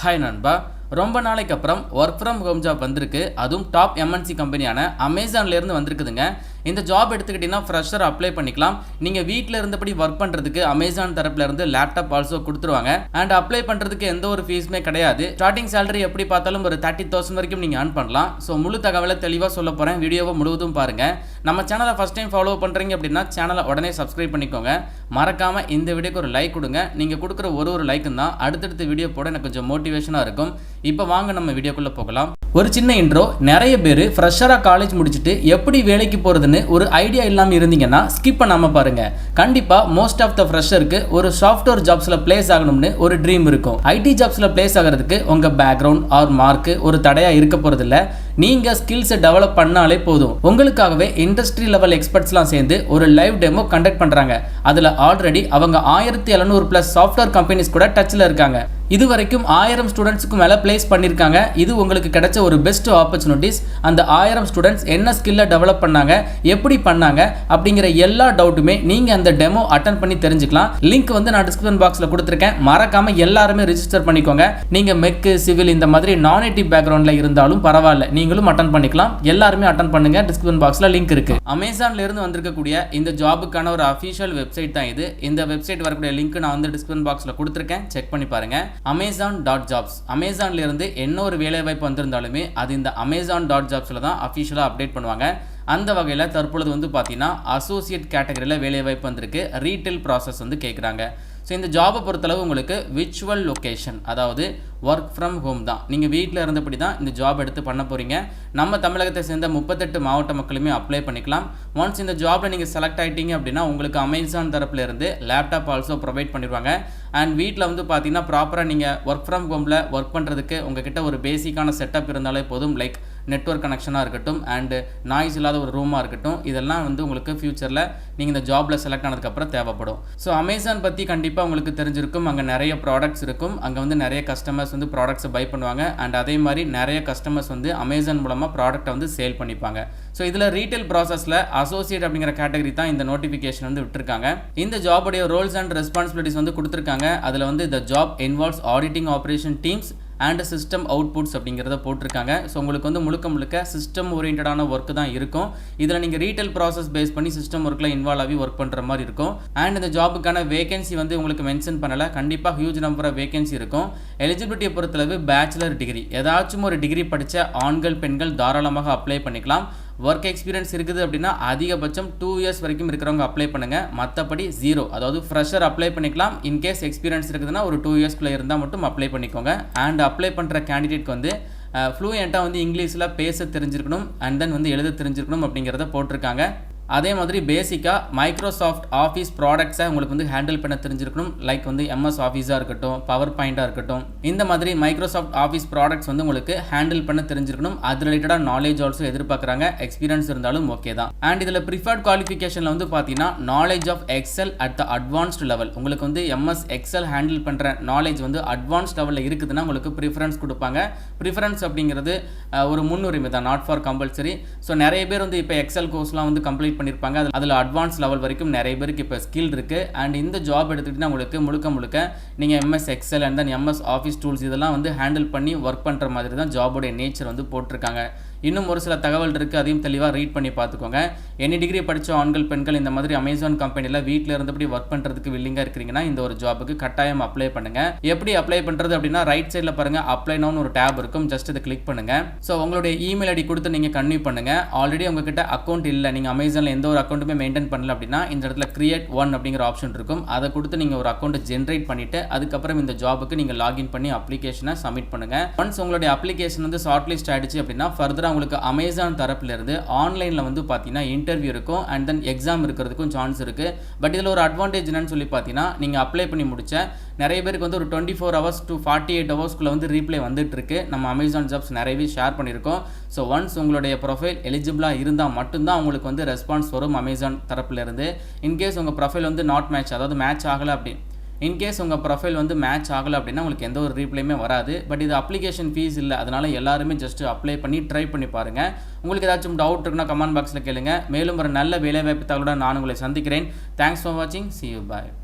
Hi நண்பா, ரொம்ப நாளைக்கு அப்புறம் ஒர்க் ஃப்ரம் ஹோம் ஜாப் வந்திருக்கு. அதுவும் டாப் எம்என்சி கம்பெனியான அமேசான்லேருந்து வந்திருக்குதுங்க. இந்த ஜாப் எடுத்துக்கிட்டிங்கன்னா ஃப்ரெஷர் அப்ளை பண்ணிக்கலாம். நீங்கள் வீட்டில் இருந்தபடி ஒர்க் பண்ணுறதுக்கு அமேசான் தரப்புலேருந்து லேப்டாப் ஆல்சோ கொடுத்துருவாங்க. அண்ட் அப்ளை பண்ணுறதுக்கு எந்த ஒரு ஃபீஸுமே கிடையாது. ஸ்டார்டிங் சேலரி எப்படி பார்த்தாலும் ஒரு 30,000 வரைக்கும் நீங்கள் earn பண்ணலாம். ஸோ முழு தகவலை தெளிவாக சொல்ல போகிறேன். வீடியோவை முழுவதும் பாருங்கள். நம்ம சேனலை ஃபஸ்ட் டைம் ஃபாலோ பண்ணுறீங்க அப்படின்னா சேனலை உடனே சப்ஸ்கிரைப் பண்ணிக்கோங்க. மறக்காமல் இந்த வீடியோக்கு ஒரு லைக் கொடுங்க. நீங்கள் கொடுக்குற ஒரு லைக்கும் தான் அடுத்தடுத்த வீடியோ போட எனக்கு கொஞ்சம் மோட்டிவேஷனாக இருக்கும். இப்போ வாங்க நம்ம வீடியோக்குள்ளே போகலாம். ஒரு சின்ன இன்ட்ரோ. நிறைய பேர் ஃப்ரெஷராக காலேஜ் முடிச்சுட்டு எப்படி வேலைக்கு போகிறதுன்னு ஒரு ஐடியா இல்லாமல் இருந்தீங்கன்னா ஸ்கிப் பண்ணாமல் பாருங்கள். கண்டிப்பாக மோஸ்ட் ஆஃப் த ஃப்ரெஷருக்கு ஒரு சாஃப்ட்வேர் ஜாப்ஸில் பிளேஸ் ஆகணும்னு ஒரு ட்ரீம் இருக்கும். ஐடி ஜாப்ஸில் பிளேஸ் ஆகிறதுக்கு உங்கள் பேக்ரவுண்ட் ஆர் மார்க்கு ஒரு தடையாக இருக்க போகிறதில்ல. நீங்கள் ஸ்கில்ஸை டெவலப் பண்ணாலே போதும். உங்களுக்காகவே இண்டஸ்ட்ரி லெவல் எக்ஸ்பர்ட்ஸ்லாம் சேர்ந்து ஒரு லைவ் டெமோ கண்டக்ட் பண்ணுறாங்க. அதில் ஆல்ரெடி அவங்க 1700+ சாஃப்ட்வேர் கம்பெனிஸ் கூட டச்சில் இருக்காங்க. இது வரைக்கும் 1000 ஸ்டூடெண்ட்ஸுக்கு மேலே பிளேஸ் பண்ணியிருக்காங்க. இது உங்களுக்கு கிடைச்ச ஒரு பெஸ்ட் ஆப்பர்ச்சுனிட்டிஸ். அந்த 1000 ஸ்டூடெண்ட்ஸ் என்ன ஸ்கில்லை டெவலப் பண்ணாங்க, எப்படி பண்ணாங்க அப்படிங்கிற எல்லா டவுட்டுமே நீங்கள் அந்த டெமோ அட்டன் பண்ணி தெரிஞ்சுக்கலாம். லிங்க் நான் டிஸ்கிரிப்ஷன் பாக்ஸில் கொடுத்துருக்கேன். மறக்காமல் எல்லாருமே ரிஜிஸ்டர் பண்ணிக்கோங்க. நீங்கள் மெக்கு சிவில் இந்த மாதிரி நான் ஐடி பேக்ரவுண்டில் இருந்தாலும் பரவாயில்ல, நீங்களும் அட்டன் பண்ணிக்கலாம். எல்லாருமே அட்டன் பண்ணுங்க. டிஸ்கிரிப்ஷன் பாக்ஸில் லிங்க் இருக்கு. அமேசான்ல இருந்து வந்திருக்கக்கூடிய இந்த ஜாபுக்கான ஒரு அஃபிஷியல் வெப்சைட் தான் இது. இந்த வெப்சைட் வரக்கூடிய லிங்க் நான் டிஸ்கிரிப்ஷன் பாக்ஸில் கொடுத்துருக்கேன். செக் பண்ணி பாருங்க. amazon.jobs. அமேசான்ல இருந்து என்ன ஒரு வேலை வாய்ப்பு வந்திருந்தாலுமே அது இந்த amazon.jobsல தான் அஃபிஷியலாக அப்டேட் பண்ணுவாங்க. அந்த வகையில் தற்பொழுது பார்த்தீங்கன்னா அசோசியேட் கேட்டகரியில் வேலை வாய்ப்பு வந்திருக்கு. ரீட்டைல் ப்ராசஸ் கேட்குறாங்க. ஸோ இந்த ஜாபை பொறுத்தளவு உங்களுக்கு விர்ச்சுவல் லொக்கேஷன், அதாவது ஒர்க் ஃப்ரம் ஹோம் தான். நீங்கள் வீட்டில் இருந்தபடி தான் இந்த ஜாப் எடுத்து பண்ண போகிறீங்க. நம்ம தமிழகத்தை சேர்ந்த 38 மாவட்ட மக்களுமே அப்ளை பண்ணிக்கலாம். ஒன்ஸ் இந்த ஜாபில் நீங்கள் செலக்ட் ஆகிட்டீங்க அப்படின்னா உங்களுக்கு அமேசான் தரப்புல இருந்து லேப்டாப் ஆல்சோ ப்ரொவைட் பண்ணிடுவாங்க. அண்ட் வீட்டில் பார்த்தீங்கன்னா ப்ராப்பராக நீங்கள் ஒர்க் ஃப்ரம் ஹோமில் ஒர்க் பண்ணுறதுக்கு உங்ககிட்ட ஒரு பேசிக்கான செட்டப் இருந்தாலே போதும். லைக் நெட்வொர்க் கனெக்ஷனாக இருக்கட்டும், அண்டு நாய்ஸ் இல்லாத ஒரு ரூமாக இருக்கட்டும். இதெல்லாம் உங்களுக்கு ஃபியூச்சரில் நீங்கள் இந்த ஜாபில் செலக்ட் ஆனதுக்கப்புறம் தேவைப்படும். ஸோ அமேசான் பற்றி கண்டிப்பாக உங்களுக்கு தெரிஞ்சிருக்கும். அங்கே நிறைய ப்ராடக்ட்ஸ் இருக்கும். அங்கே நிறைய கஸ்டமர்ஸ் ப்ராடக்ட்ஸை பை பண்ணுவாங்க. அண்ட் அதே மாதிரி நிறைய கஸ்டமர்ஸ் அமேசான் மூலமாக ப்ராடக்ட்டை சேல் பண்ணிப்பாங்க. ஸோ இதில் ரீட்டைல் ப்ராசஸில் அசோசியேட் அப்படிங்கிற கேட்டகரி தான் இந்த நோட்டிஃபிகேஷன் விட்டுருக்காங்க. இந்த ஜாபுடைய ரோல்ஸ் அண்ட் ரெஸ்பான்சிபிலிட்டிஸ் கொடுத்துருக்காங்க. அதில் இந்த job involves auditing operation teams and system outputs அப்படிங்கிறத போட்டிருக்காங்க. ஸோ உங்களுக்கு முழுக்க சிஸ்டம் ஓரியன்டான ஒர்க் தான் இருக்கும். இதில் நீங்கள் ரீட்டைல் ப்ராசஸ் பேஸ் பண்ணி சிஸ்டம் ஒர்க்கில் இன்வால்வ் ஆகி ஒர்க் பண்ணுற மாதிரி இருக்கும். அண்ட் இந்த ஜாபுக்கான வேகன்சி உங்களுக்கு மென்ஷன் பண்ணலை. கண்டிப்பாக ஹியூஜ் நம்பர் ஆஃப் வேகன்சி இருக்கும். எலிஜிபிலிட்டியை பொறுத்தளவு பேச்சுலர் டிகிரி, ஏதாச்சும் ஒரு டிகிரி படித்த ஆண்கள் பெண்கள் தாராளமாக அப்ளை பண்ணிக்கலாம். ஒர்க் எக்ஸ்பீரியன்ஸ் இருக்குது அப்படின்னா அதிகபட்சம் 2 இயர்ஸ் வரைக்கும் இருக்கிறவங்க அப்ளை பண்ணுங்க. மற்றபடி 0, அதாவது ஃப்ரெஷர் அப்ளை பண்ணிக்கலாம். இன்கேஸ் எக்ஸ்பீரியன்ஸ் இருக்குதுன்னா ஒரு 2 இயர்ஸ்க்குள்ளே இருந்தால் மட்டும் அப்ளை பண்ணிக்கோங்க. அண்ட் அப்ளை பண்ணுற கேண்டிடேட்க்கு ஃப்ளூயண்ட்டாக இங்கிலீஷில் பேச தெரிஞ்சிருக்கணும். அண்ட் தென் எழுத தெரிஞ்சிருக்கணும் அப்படிங்கிறத போட்டிருக்காங்க. அதே மாதிரி பேசிக்காக மைக்ரோசாஃப்ட் ஆஃபீஸ் ப்ராடக்ட்ஸை உங்களுக்கு ஹேண்டில் பண்ண தெரிஞ்சிருக்கணும். லைக் எம்எஸ் ஆஃபீஸாக இருக்கட்டும், பவர் பாயிண்டாக இருக்கட்டும், இந்த மாதிரி மைக்ரோசாஃப்ட் ஆஃபீஸ் ப்ராடக்ட்ஸ் உங்களுக்கு ஹேண்டில் பண்ண தெரிஞ்சிருக்கணும். அது ரிலேட்டடாக நாலேஜ் ஆல்சோ எதிர்பார்க்குறாங்க. எக்ஸ்பீரியன்ஸ் இருந்தாலும் ஓகே தான். அண்ட் இதில் ப்ரிஃபர்ட் குவாலிஃபிகேஷனில் பார்த்தீங்கன்னா knowledge of Excel at the advanced level. உங்களுக்கு எம்எஸ் எக்ஸல் ஹேண்டில் பண்ணுற நாலேஜ் அட்வான்ஸ் லெவலில் இருக்குதுன்னா உங்களுக்கு ப்ரிஃபரன்ஸ் கொடுப்பாங்க. ப்ரிஃபரன்ஸ் அப்படிங்கிறது ஒரு முன்னுரிமை தான், நாட் ஃபார் கம்பல்சரி. ஸோ நிறைய பேர் இப்போ எக்ஸல் கோர்ஸ்லாம் கம்ப்ளீட் பண்ணிருப்பாங்க. அதில் அட்வான்ஸ் லெவல் வரைக்கும் நிறைய பேருக்கு இப்போ ஸ்கில் இருக்கு. அண்ட் இந்த ஜாப் எடுத்துக்கிட்டா உங்களுக்கு முழுக்க நீங்கள் MS XL and then MS office tools இதெல்லாம் ஹேண்டில் பண்ணி ஒர்க் பண்ணுற மாதிரி தான் ஜாபோடைய நேச்சர் போட்டிருக்காங்க. இன்னும் ஒரு சில தகவல் இருக்குது, அதையும் தெளிவாக ரீட் பண்ணி பார்த்துக்கோங்க. எனி டிகிரி படித்த ஆண்கள் பெண்கள் இந்த மாதிரி அமேசான் கம்பெனியில் வீட்டில் இருந்தபடி ஒர்க் பண்ணுறதுக்கு வில்லிங்காக இருக்கிறீங்கன்னா இந்த ஒரு ஜாபுக்கு கட்டாயம் அப்ளை பண்ணுங்க. எப்படி அப்ளை பண்ணுறது அப்படின்னா ரைட் சைடில் பாருங்க, அப்ளை நவுன்னு ஒரு டேப் இருக்கும். ஜஸ்ட் இதை கிளிக் பண்ணுங்க. ஸோ உங்களுடைய இமெயில் ஐடி கொடுத்து நீங்கள் கன்டினியூ பண்ணுங்க. ஆல்ரெடி உங்ககிட்ட அக்கௌண்ட் இல்லை, நீங்கள் அமேசானில் எந்த ஒரு அக்கௌண்ட்டுமே மெயின்டைன் பண்ணல அப்படின்னா இந்த இடத்துல கிரியேட் ஒன் அப்படிங்கிற ஆப்ஷன் இருக்கும். அதை கொடுத்து நீங்கள் ஒரு அக்கௌண்ட்டை ஜென்ரேட் பண்ணிட்டு அதுக்கப்புறம் இந்த ஜாபுக்கு நீங்கள் லாகின் பண்ணி அப்ளிகேஷனை சப்மிட் பண்ணுங்க. ஒன்ஸ் உங்களுடைய அப்ளிகேஷன் ஷார்ட் லிஸ்ட் ஆயிடுச்சு அப்படின்னா ஃபர்தராக உங்களுக்கு அமேசான் தரப்பிலிருந்து ஆன்லைனில் பார்த்தீங்கன்னா இன்டர்வியூ இருக்கும். அண்ட் தென் எக்ஸாம் இருக்கிறதுக்கும் சான்ஸ் இருக்குது. பட் இதில் ஒரு அட்வான்டேஜ் என்னன்னு சொல்லி பார்த்தீங்கன்னா நீங்கள் அப்ளை பண்ணி முடிச்ச நிறைய பேருக்கு ஒரு 24 hours to 48 hours ரீப்ளை வந்துட்டு இருக்கு. நம்ம அமேசான் ஜாப்ஸ் நிறையவே ஷேர் பண்ணியிருக்கோம். ஸோ ஒன்ஸ் உங்களுடைய ப்ரொஃபைல் எலிஜிபிளாக இருந்தால் மட்டும்தான் உங்களுக்கு ரெஸ்பான்ஸ் வரும் அமேசான் தரப்பிலிருந்து. இன்கேஸ் உங்கள் ப்ரொஃபைல் நாட் மேட்ச், அதாவது மேட்ச் ஆகலை அப்படி இன்கேஸ் உங்கள் ப்ரொஃபைல் மேட்ச் ஆகலை அப்படின்னா உங்களுக்கு எந்த ஒரு ரீப்ளையுமே வராது. பட் இது அப்ளிகேஷன் ஃபீஸ் இல்லை, அதனால் எல்லாருமே ஜஸ்ட் அப்ளை பண்ணி ட்ரை பண்ணி பாருங்கள். உங்களுக்கு ஏதாச்சும் டவுட் இருக்குன்னா கமெண்ட் பாக்ஸில் கேளுங்க. மேலும் ஒரு நல்ல வேலைவாய்ப்பு தகவலுடன் நான் உங்களை சந்திக்கிறேன். தேங்க்ஸ் ஃபார் வாட்சிங். See you. Bye.